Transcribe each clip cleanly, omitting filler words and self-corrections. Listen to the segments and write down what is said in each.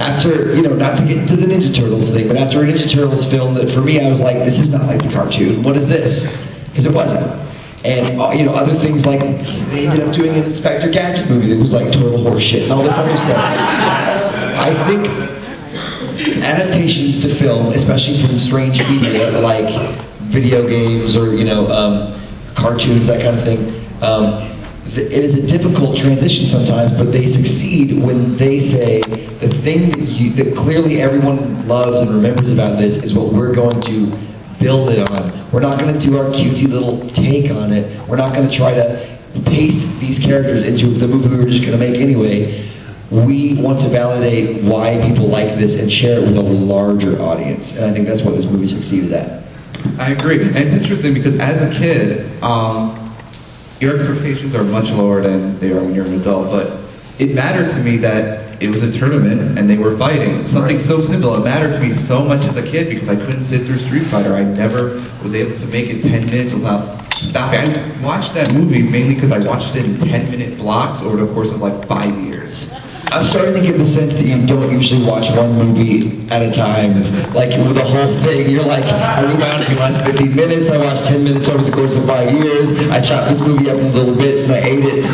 after, you know, not to get into the Ninja Turtles thing, but after a Ninja Turtles film that for me I was like, this is not like the cartoon. What is this? Because it wasn't. And you know, other things like they ended up doing an Inspector Gadget movie that was like total horseshit and all this other stuff. I think adaptations to film, especially from strange media like video games or you know cartoons, that kind of thing, it is a difficult transition sometimes, but they succeed when they say the thing that clearly everyone loves and remembers about this is what we're going to build it on. We're not going to do our cutesy little take on it. We're not going to try to paste these characters into the movie we were just going to make anyway. We want to validate why people like this and share it with a larger audience. And I think that's what this movie succeeded at. I agree. And it's interesting because as a kid, your expectations are much lower than they are when you're an adult. But it mattered to me that it was a tournament and they were fighting. Something so simple. It mattered to me so much as a kid because I couldn't sit through Street Fighter. I never was able to make it 10 minutes without stopping. I watched that movie mainly because I watched it in 10-minute blocks over the course of like 5 years. I'm starting to get the sense that you don't usually watch one movie at a time. Like with the whole thing, you're like, I rebound in the last 15 minutes, I watched 10 minutes over the course of 5 years, I chopped this movie up in little bits and I ate it.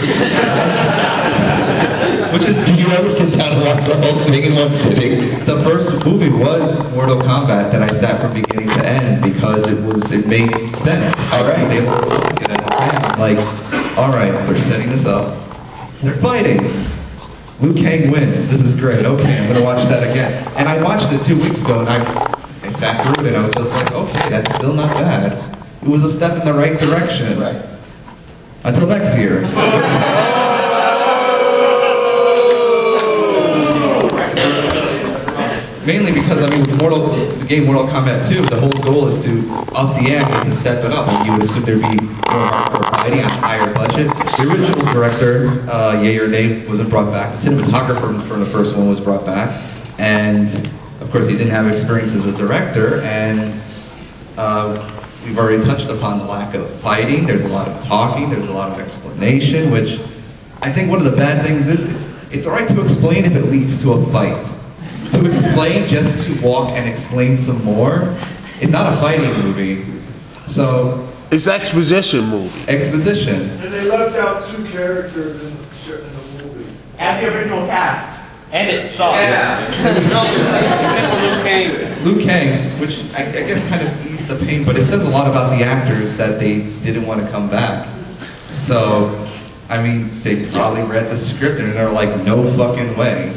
Which is, do you ever sit down and watch the whole thing in one sitting? The first movie was Mortal Kombat that I sat from beginning to end because it made sense. I was able to look at it as a fan. Like, alright, they're setting this up. They're fighting. Liu Kang wins. This is great. Okay, I'm going to watch that again. And I watched it 2 weeks ago and I sat through it and I was just like, okay, that's still not bad. It was a step in the right direction. Right. Until next year. Mainly because, I mean, with the game Mortal Kombat 2, the whole goal is to up the ante and to step it up. And you would assume there'd be more hardcore fighting on a higher budget. The original director, yay or nay, wasn't brought back. The cinematographer for the first one was brought back. And, of course, he didn't have experience as a director. And we've already touched upon the lack of fighting. There's a lot of talking. There's a lot of explanation, which I think one of the bad things is it's all right to explain if it leads to a fight. To explain just to walk and explain some more is not a fighting movie. So it's exposition movie. Exposition. And they left out 2 characters in the movie. And the original cast. And it sucks. Yeah. Liu Kang, which I guess kind of eased the pain, but it says a lot about the actors that they didn't want to come back. So, I mean, they probably read the script and they're like, no fucking way.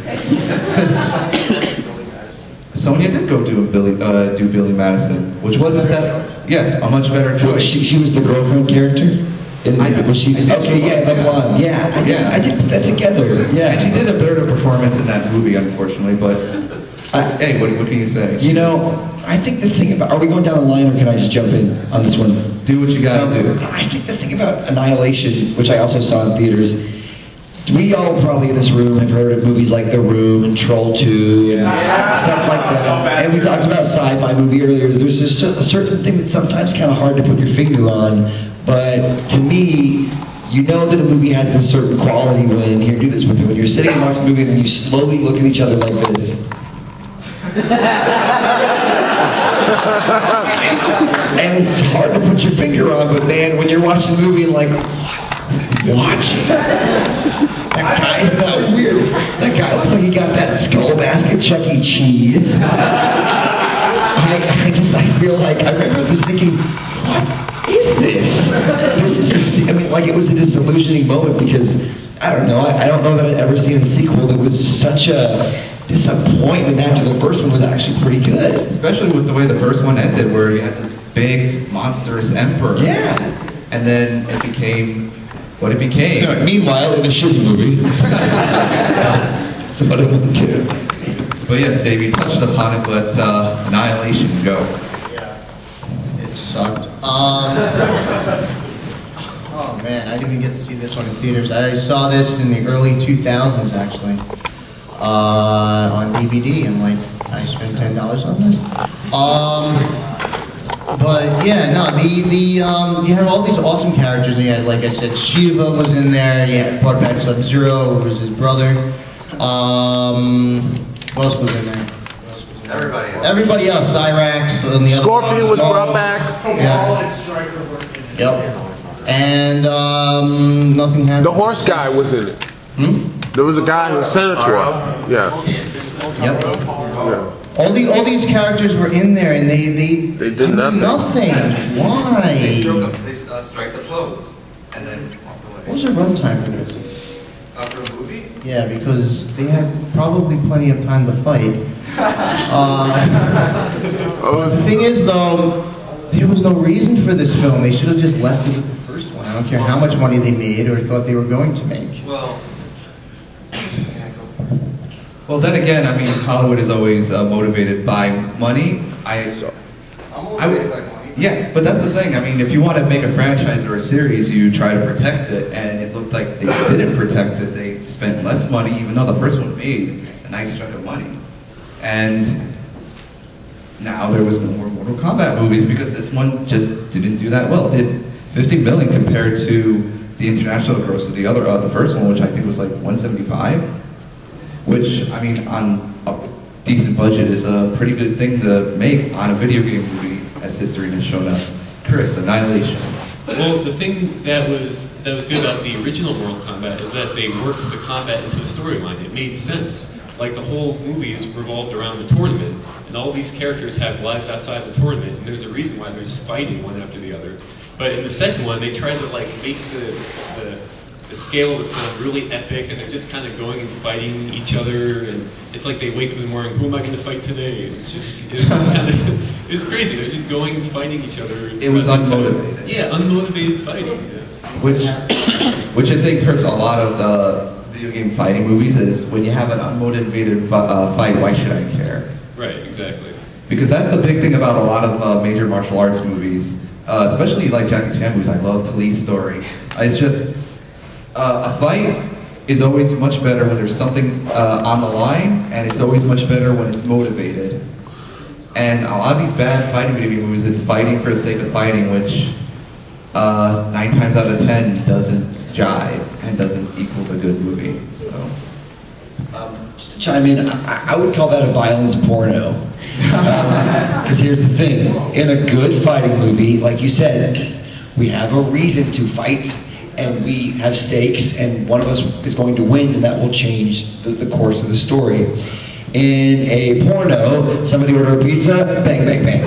Sonya did go do Billy Madison, which was a step, yes, a much better choice. She was the girlfriend character? Was she? Okay, yeah, the blonde. Yeah, I did put that together. Yeah, and she did a better performance in that movie, unfortunately. But hey, what can you say? You know, I think the thing about, are we going down the line, or can I just jump in on this one? Do what you gotta do. I think the thing about Annihilation, which I also saw in theaters, we all probably in this room have heard of movies like The Room and Troll 2 and stuff like that. And we talked about sci-fi movie earlier. There's just a certain thing that's sometimes kind of hard to put your finger on. But to me, you know that a movie has this certain quality when, here, do this with me, when you're sitting and watching the movie and then you slowly look at each other like this. And it's hard to put your finger on, but man, when you're watching the movie and like, what are you watching? That guy's not weird. That guy looks like he got that skull mask at Chuck E. Cheese. I feel like, I remember just thinking, what is this? I mean, like, it was a disillusioning moment because, I don't know, I don't know that I'd ever seen a sequel that was such a disappointment after the first one was actually pretty good. Especially with the way the first one ended, where you had this big, monstrous emperor. Yeah. And then it became what it became. You know, meanwhile, in a shitty movie. It's about a one too. But yes, Dave, you touched upon it, but Annihilation, go. Yeah. It sucked. Oh man, I didn't even get to see this one in theaters. I saw this in the early 2000s actually. On DVD, and like I spent $10 on this. But yeah, no, you had all these awesome characters. And you had, like I said, Shiva was in there. You had brought back Sub-Zero, who was his brother. Who else was in there? Everybody. Everybody else, Cyrax on the other Scorpion side, was Skull. brought back. Yeah. And Striker working. Yep. And nothing happened. The horse guy was in it. There was a guy who was senator. Yeah. Yep. Yeah. All these characters were in there, and they did nothing. Why? They strike the clothes and then walk away. What was the runtime for this? For a movie? Yeah, because they had probably plenty of time to fight. The thing is, though, there was no reason for this film. They should have just left it with the first one. I don't care how much money they made or thought they were going to make. Well, then again, I mean, Hollywood is always motivated by money. Yeah, but that's the thing. I mean, if you want to make a franchise or a series, you try to protect it, and it looked like they didn't protect it. They spent less money, even though the first one made a nice chunk of money. And now there was no more Mortal Kombat movies because this one just didn't do that well. It did 50 million compared to the international gross of the first one, which I think was like 175. Which, I mean, on a decent budget is a pretty good thing to make on a video game movie, as history has shown us. Chris, Annihilation. Well, the thing that was good about the original Mortal Kombat is that they worked the combat into the storyline. It made sense. Like, the whole movie is revolved around the tournament, and all these characters have lives outside the tournament, and there's a reason why they're just fighting one after the other. But in the second one, they tried to like make the scale of the film really epic, and they're just kind of going and fighting each other, and it's like they wake up in the morning, who am I going to fight today? And it was just kind of, it was crazy. They're just going and fighting each other. It was unmotivated. Yeah, unmotivated fighting. Yeah. Which I think hurts a lot of the video game fighting movies is when you have an unmotivated fight, why should I care? Right, exactly. Because that's the big thing about a lot of major martial arts movies, especially like Jackie Chan movies. I love Police Story. It's just, a fight is always much better when there's something on the line, and it's always much better when it's motivated. And a lot of these bad fighting video game movies, it's fighting for the sake of fighting, which 9 times out of 10 doesn't jive and doesn't equal the good movie. So, Just to chime in, I would call that a violence porno. Because here's the thing, in a good fighting movie, like you said, we have a reason to fight, and we have stakes, and one of us is going to win, and that will change the course of the story. In a porno, somebody order a pizza, bang, bang, bang.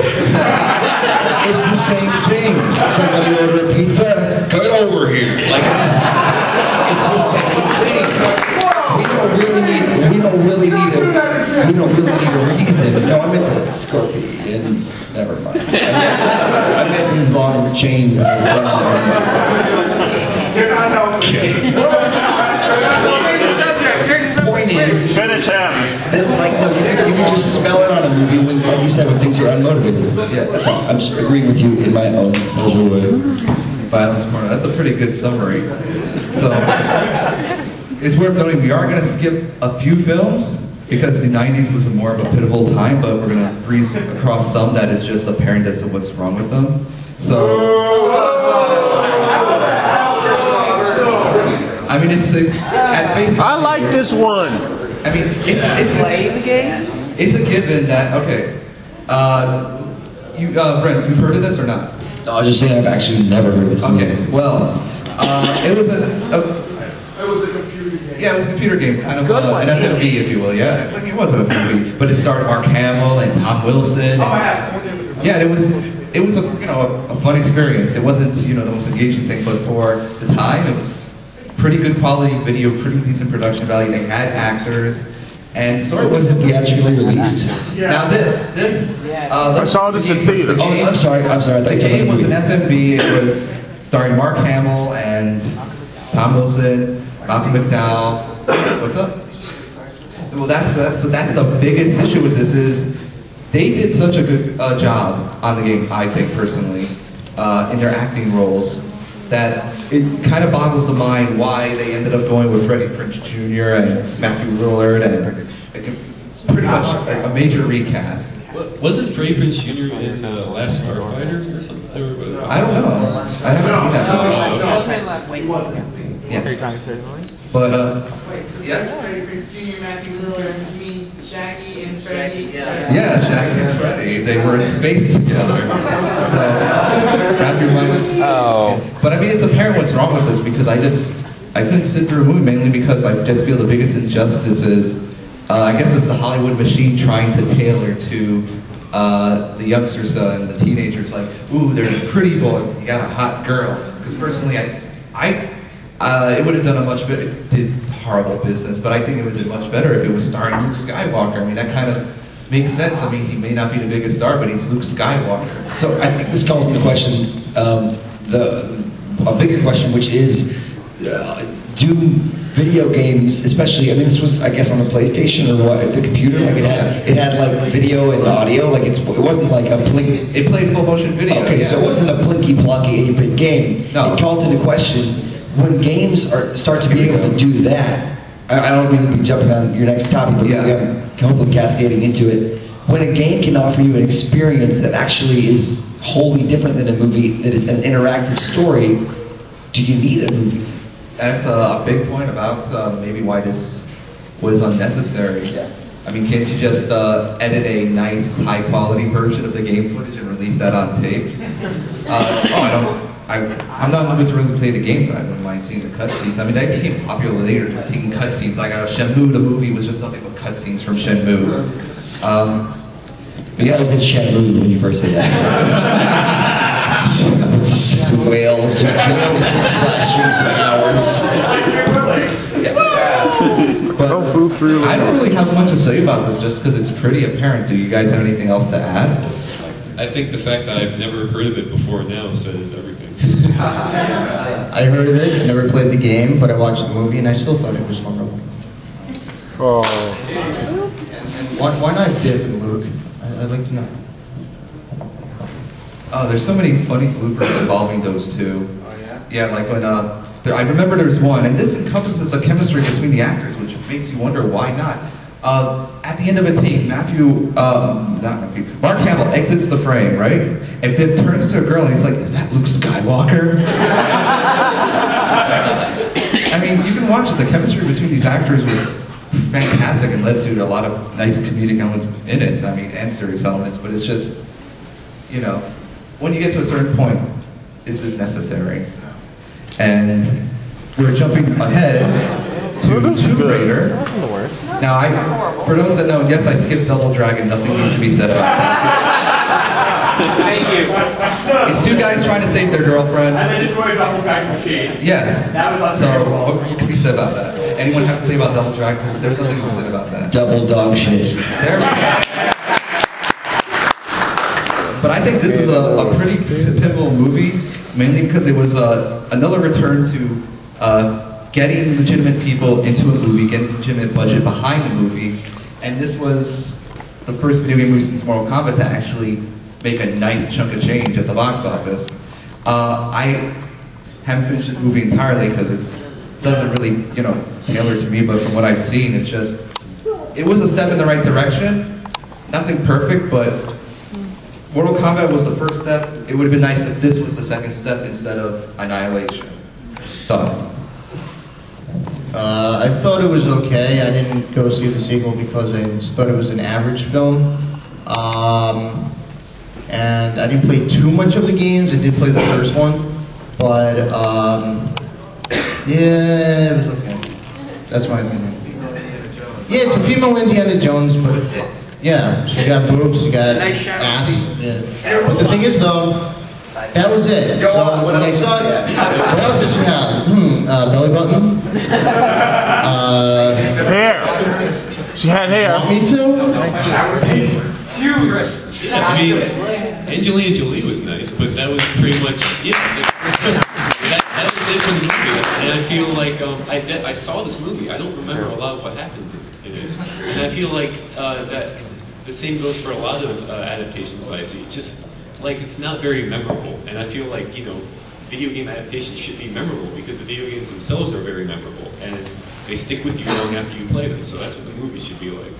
It's the same thing. Somebody order a pizza, come over here. Like, it's the same thing. We don't really need a reason. No, I meant the scorpions. Never mind. I meant his long chain. You're not helping. Point is, Finish him. it's like, no, you can just smell it on a movie when, like you said, when things are unmotivated. Yeah, that's all. I'm just agreeing with you in my own special way. violence porno. That's a pretty good summary. So, it's worth noting we are going to skip a few films because the 90s was more of a pivotal time, but we're going to breeze across some that is just apparent as to what's wrong with them. So, I mean, it's at basic. I like this one. I mean, it's Play the games? It's a given that okay. Brent, you've heard of this or not? No, I was just saying I've actually never heard of this movie. Okay. Well, it was It was a computer game. yeah, it was a computer game, kind of an FMV, if you will. Yeah, like it was an FMV, but it starred Mark Hamill and Tom Wilson. Yeah, it was a a fun experience. It wasn't the most engaging thing, but for the time, it was pretty good quality video, pretty decent production value. They had actors, and sort of Was it theatrically released? Now this I saw this in theater. Oh, I'm sorry. The game was an FMV. It was starring Mark Hamill and Tom Wilson, Bobby McDowell. What's up? Well, that's the biggest issue with this is they did such a good job on the game. I think personally, in their acting roles, that it kind of boggles the mind why they ended up going with Freddie Prinze Jr. and Matthew Lillard, and it's pretty much a major recast. Wasn't Freddie Prinze Jr. in Last Starfighter or something? I don't know. I haven't seen that movie. Yeah. But Freddie Prinze Jr., Matthew Lillard, means Shaggy, Yeah, Shaggy and Freddy. They were in space together. So, wrap your mind. Oh. But I mean, it's apparent what's wrong with this because I couldn't sit through a movie mainly because I just feel the biggest injustice is, I guess it's the Hollywood machine trying to tailor to the youngsters and the teenagers. Like, ooh, they're the pretty boys. You got a hot girl. Because personally, it would have done a much better. It did horrible business, but I think it would have done much better if it was starring Luke Skywalker. I mean, that kind of makes sense. I mean, he may not be the biggest star, but he's Luke Skywalker. So I think this calls into question a bigger question, which is, do video games, especially, I mean, this was, I guess, on the PlayStation or what, the computer, like it had like video and audio, like it wasn't like a plinky. It played full motion video. Okay, yeah. so it wasn't a plinky plonky 8-bit game. No. It calls into question when games start to be able to do that. I don't mean to be jumping on your next topic, but Yeah. hopefully cascading into it. When a game can offer you an experience that actually is wholly different than a movie, that is an interactive story, do you need a movie? That's a big point about maybe why this was unnecessary. Yeah. I mean, can't you just edit a nice, high-quality version of the game footage and release that on tape? I'm not looking to really play the game, but I wouldn't mind seeing the cutscenes. I mean, that became popular later, just taking cutscenes. Like Shenmue, the movie, was just nothing but cutscenes from Shenmue. But yeah, I was in Shenmue when you first said that. It's just whales just killing splashing for hours. But No food for you. I don't really have much to say about this, just because it's pretty apparent. Do you guys have anything else to add? I think the fact that I've never heard of it before now says everything. I heard of it, never played the game, but I watched the movie and I still thought it was horrible. Oh. Why not Dick and Luke? I'd like to know. Oh, there's so many funny bloopers involving those two. Oh yeah? Yeah, like when I remember there's one, and this encompasses the chemistry between the actors, which makes you wonder why not. At the end of a take, Mark Hamill exits the frame, right? And Biff turns to a girl and he's like, "Is that Luke Skywalker?" I mean, you can watch it. The chemistry between these actors was fantastic and led to a lot of nice comedic elements in it. I mean, and serious elements, but it's just, you know, when you get to a certain point, is this necessary? And we're jumping ahead to Tomb Raider. Now, for those that know, yes, I skipped Double Dragon. Nothing needs to be said about that. Thank you. It's two guys trying to save their girlfriend. And then destroy Double Dragon Machine. Yes. That was So, unfavorable. what can be said about that? Anyone have to say about Double Dragon? Because there's nothing to say about that. Double dog shit. There we go. But I think this is a pretty pivotal movie, mainly because it was another return to getting legitimate people into a movie, getting legitimate budget behind the movie, and this was the first video game movie since Mortal Kombat to actually make a nice chunk of change at the box office. I haven't finished this movie entirely because it doesn't really, tailor to me, but from what I've seen, it was a step in the right direction. Nothing perfect, but Mortal Kombat was the first step. It would have been nice if this was the second step instead of Annihilation. Thoughts? I thought it was okay. I didn't go see the sequel because I thought it was an average film. And I didn't play too much of the games. I did play the first one. But, yeah, it was okay. That's my opinion. Yeah, it's a female Indiana Jones, but yeah, she got boobs, she got Nice shadow. ass. Yeah. But the thing is, though, that was it. So when I saw it, what else did she have? Belly button? Hair. She had hair. Want me to? I mean, Angelina Jolie was nice, but that was pretty much it. That was it for the movie. And I feel like I saw this movie. I don't remember a lot of what happens in it. And I feel like that the same goes for a lot of adaptations that I see. Just like it's not very memorable. And I feel like, video game adaptations should be memorable because the video games themselves are very memorable. And they stick with you long after you play them. So that's what the movie should be like.